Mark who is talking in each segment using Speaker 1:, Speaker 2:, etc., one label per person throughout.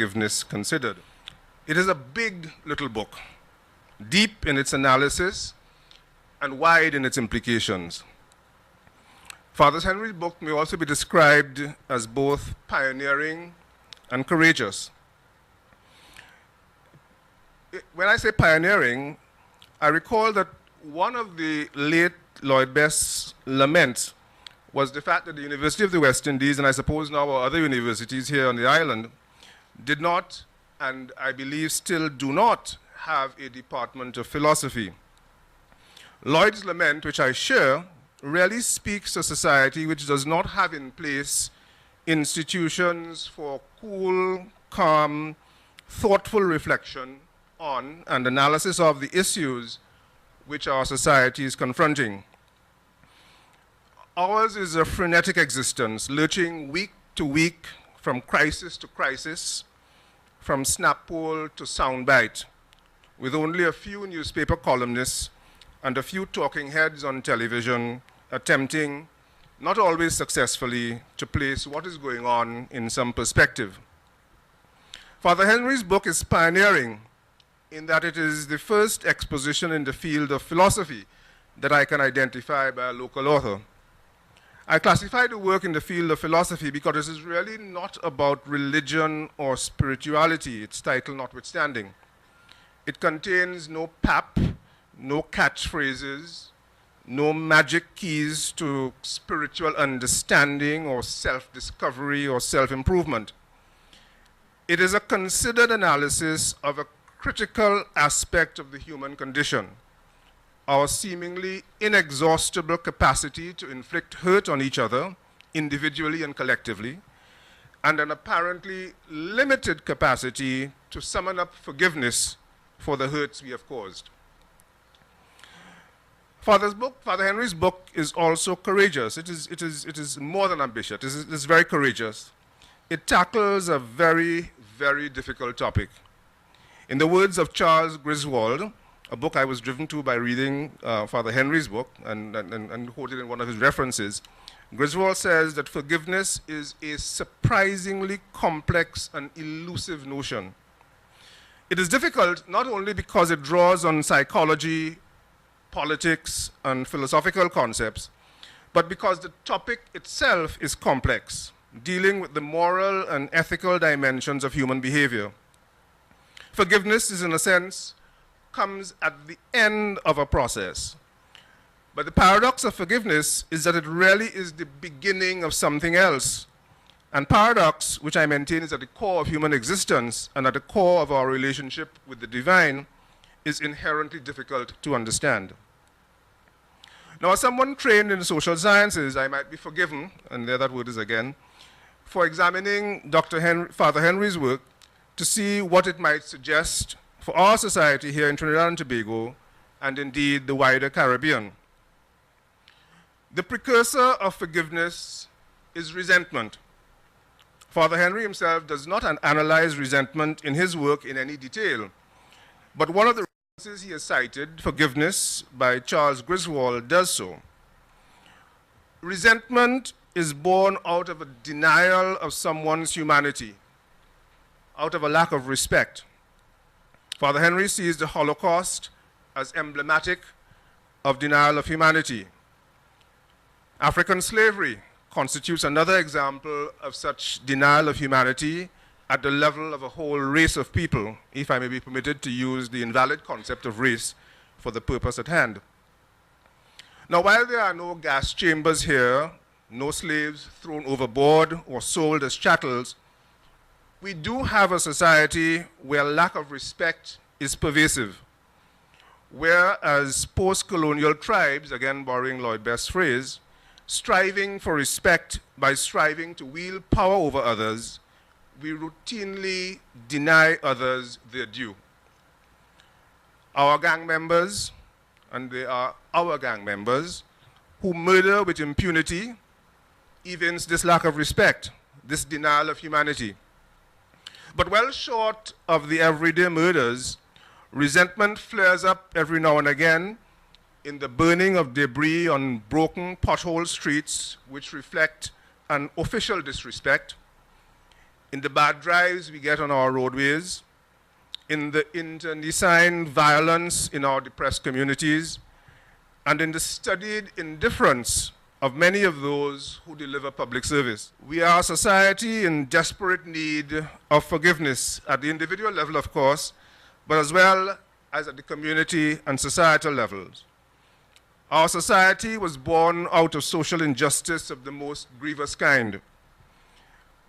Speaker 1: Forgiveness Considered. It is a big little book, deep in its analysis and wide in its implications. Father Henry's book may also be described as both pioneering and courageous. When I say pioneering, I recall that one of the late Lloyd Best's laments was the fact that the University of the West Indies, and I suppose now other universities here on the island, did not, and I believe still do not, have a department of philosophy. Lloyd's lament, which I share, really speaks to a society which does not have in place institutions for cool, calm, thoughtful reflection on and analysis of the issues which our society is confronting. Ours is a frenetic existence, lurching week to week, from crisis to crisis, from snap poll to soundbite, with only a few newspaper columnists and a few talking heads on television attempting, not always successfully, to place what is going on in some perspective. Father Henry's book is pioneering in that it is the first exposition in the field of philosophy that I can identify by a local author. I classify the work in the field of philosophy because it is really not about religion or spirituality, its title notwithstanding. It contains no pap, no catchphrases, no magic keys to spiritual understanding or self-discovery or self-improvement. It is a considered analysis of a critical aspect of the human condition, our seemingly inexhaustible capacity to inflict hurt on each other, individually and collectively, and an apparently limited capacity to summon up forgiveness for the hurts we have caused. Father Henry's book is also courageous. It is more than ambitious. It is very courageous. It tackles a very, very difficult topic. In the words of Charles Griswold, a book I was driven to by reading Father Henry's book and quoted in one of his references, Griswold says that forgiveness is a surprisingly complex and elusive notion. It is difficult not only because it draws on psychology, politics, and philosophical concepts, but because the topic itself is complex, dealing with the moral and ethical dimensions of human behavior. Forgiveness is, in a sense, comes at the end of a process. But the paradox of forgiveness is that it really is the beginning of something else. And paradox, which I maintain is at the core of human existence and at the core of our relationship with the divine, is inherently difficult to understand. Now, as someone trained in social sciences, I might be forgiven, and there that word is again, for examining Father Henry's work to see what it might suggest for our society here in Trinidad and Tobago, and indeed the wider Caribbean. The precursor of forgiveness is resentment. Father Henry himself does not analyze resentment in his work in any detail, but one of the references he has cited, Forgiveness by Charles Griswold, does so. Resentment is born out of a denial of someone's humanity, out of a lack of respect. Father Henry sees the Holocaust as emblematic of denial of humanity. African slavery constitutes another example of such denial of humanity at the level of a whole race of people, if I may be permitted to use the invalid concept of race for the purpose at hand. Now, while there are no gas chambers here, no slaves thrown overboard or sold as chattels, we do have a society where lack of respect is pervasive, whereas post-colonial tribes, again borrowing Lloyd Best's phrase, striving for respect by striving to wield power over others, we routinely deny others their due. Our gang members, and they are our gang members, who murder with impunity, evince this lack of respect, this denial of humanity. But well short of the everyday murders, resentment flares up every now and again in the burning of debris on broken pothole streets, which reflect an official disrespect, in the bad drives we get on our roadways, in the internecine violence in our depressed communities, and in the studied indifference of many of those who deliver public service. We are a society in desperate need of forgiveness at the individual level, of course, but as well as at the community and societal levels. Our society was born out of social injustice of the most grievous kind.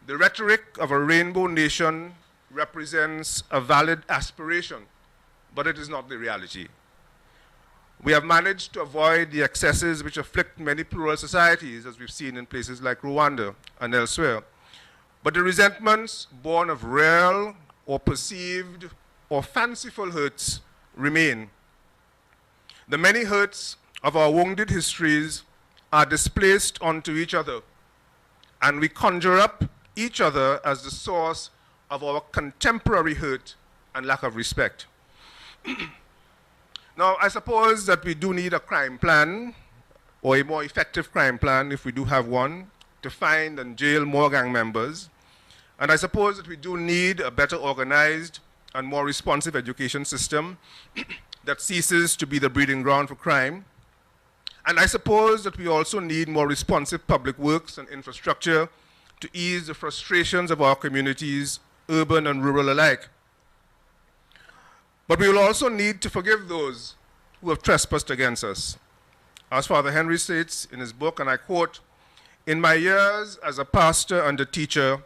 Speaker 1: The rhetoric of a rainbow nation represents a valid aspiration, but it is not the reality. We have managed to avoid the excesses which afflict many plural societies, as we've seen in places like Rwanda and elsewhere. But the resentments born of real or perceived or fanciful hurts remain. The many hurts of our wounded histories are displaced onto each other, and we conjure up each other as the source of our contemporary hurt and lack of respect. Now, I suppose that we do need a crime plan, or a more effective crime plan, if we do have one, to find and jail more gang members. And I suppose that we do need a better organized and more responsive education system that ceases to be the breeding ground for crime. And I suppose that we also need more responsive public works and infrastructure to ease the frustrations of our communities, urban and rural alike. But we will also need to forgive those who have trespassed against us. As Father Henry states in his book, and I quote, "In my years as a pastor and a teacher,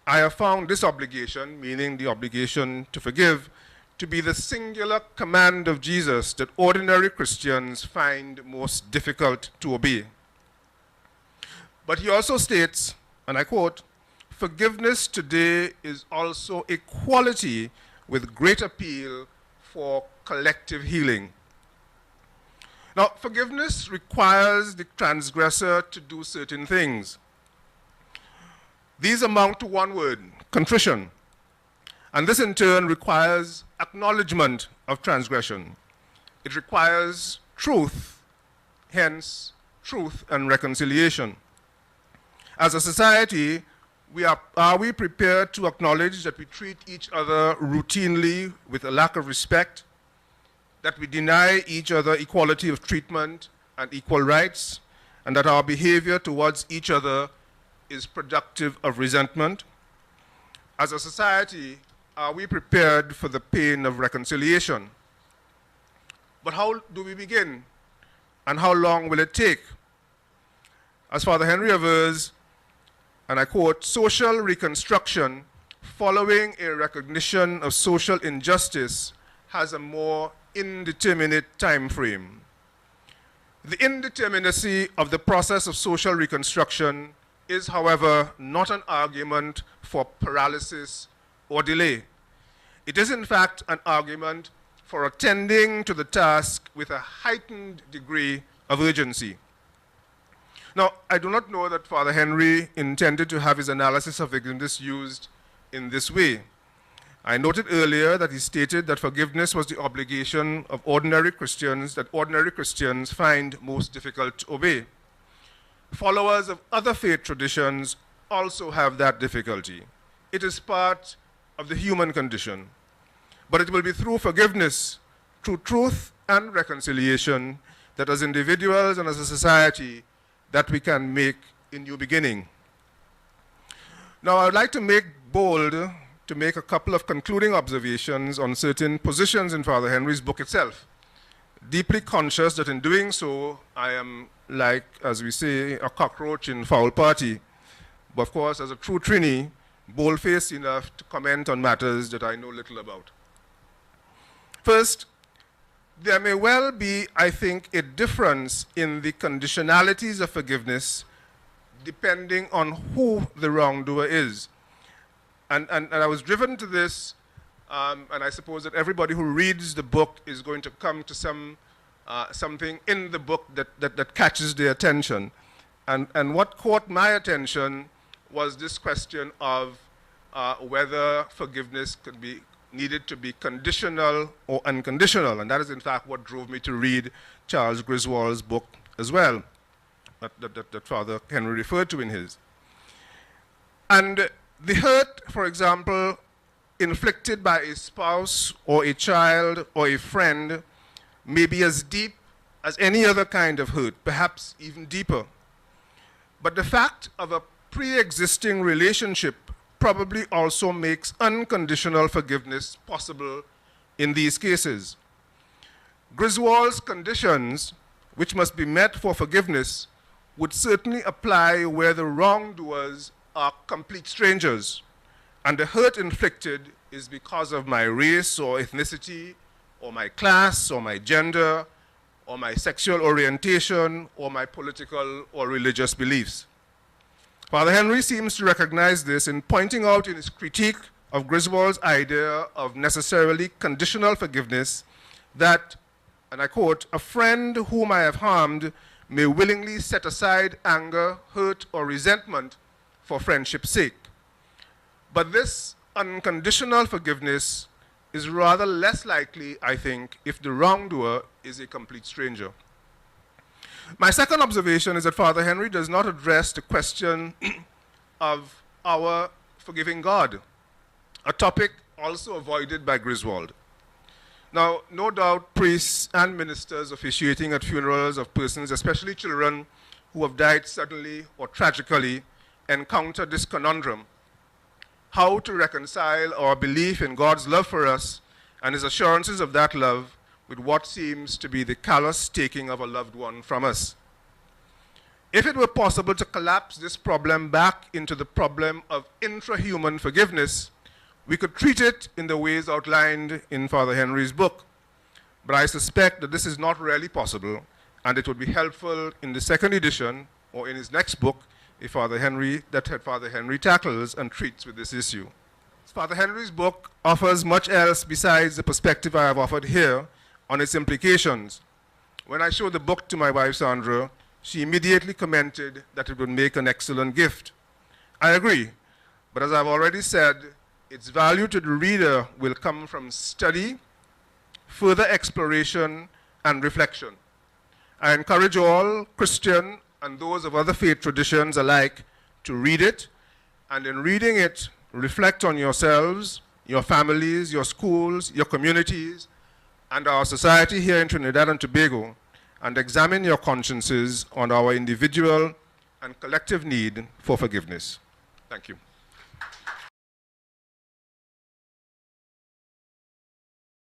Speaker 1: I have found this obligation," meaning the obligation to forgive, "to be the singular command of Jesus that ordinary Christians find most difficult to obey." But he also states, and I quote, "Forgiveness today is also a quality with great appeal for collective healing." Now, forgiveness requires the transgressor to do certain things. These amount to one word: contrition. And this in turn requires acknowledgement of transgression. It requires truth, hence truth and reconciliation. As a society, are we prepared to acknowledge that we treat each other routinely with a lack of respect, that we deny each other equality of treatment and equal rights, and that our behavior towards each other is productive of resentment? As a society, are we prepared for the pain of reconciliation? But how do we begin? And how long will it take? As Father Henry avers, and I quote, "Social reconstruction following a recognition of social injustice has a more indeterminate time frame. The indeterminacy of the process of social reconstruction is, however, not an argument for paralysis or delay. It is, in fact, an argument for attending to the task with a heightened degree of urgency." Now, I do not know that Father Henry intended to have his analysis of forgiveness used in this way. I noted earlier that he stated that forgiveness was the obligation of ordinary Christians that ordinary Christians find most difficult to obey. Followers of other faith traditions also have that difficulty. It is part of the human condition. But it will be through forgiveness, through truth and reconciliation, that as individuals and as a society, that we can make a new beginning. Now, I would like to make a couple of concluding observations on certain positions in Father Henry's book itself, deeply conscious that in doing so, I am like, as we say, a cockroach in foul party. But of course, as a true Trini, bold-faced enough to comment on matters that I know little about. First, there may well be, I think, a difference in the conditionalities of forgiveness depending on who the wrongdoer is. And I was driven to this, and I suppose that everybody who reads the book is going to come to something in the book that catches their attention. And what caught my attention was this question of whether forgiveness needed to be conditional or unconditional. And that is, in fact, what drove me to read Charles Griswold's book as well, that Father Henry referred to in his. And The hurt, for example, inflicted by a spouse or a child or a friend may be as deep as any other kind of hurt, perhaps even deeper. But the fact of a pre-existing relationship probably also makes unconditional forgiveness possible in these cases. Griswold's conditions, which must be met for forgiveness, would certainly apply where the wrongdoers are complete strangers, and the hurt inflicted is because of my race or ethnicity, or my class, or my gender, or my sexual orientation, or my political or religious beliefs. Father Henry seems to recognize this in pointing out in his critique of Griswold's idea of necessarily conditional forgiveness that, and I quote, "a friend whom I have harmed may willingly set aside anger, hurt, or resentment for friendship's sake. But this unconditional forgiveness is rather less likely, I think, if the wrongdoer is a complete stranger." My second observation is that Father Henry does not address the question of our forgiving God, a topic also avoided by Griswold. Now, no doubt priests and ministers officiating at funerals of persons, especially children who have died suddenly or tragically, encounter this conundrum: how to reconcile our belief in God's love for us and his assurances of that love with what seems to be the callous taking of a loved one from us. If it were possible to collapse this problem back into the problem of intrahuman forgiveness, we could treat it in the ways outlined in Father Henry's book. But I suspect that this is not really possible, and it would be helpful in the second edition or in his next book if Father Henry tackles and treats with this issue. Father Henry's book offers much else besides the perspective I have offered here on its implications. When I showed the book to my wife Sandra, she immediately commented that it would make an excellent gift. I agree, but as I've already said, its value to the reader will come from study, further exploration, and reflection. I encourage all Christian and those of other faith traditions alike to read it, and in reading it, reflect on yourselves, your families, your schools, your communities, and our society here in Trinidad and Tobago, and examine your consciences on our individual and collective need for forgiveness. Thank you.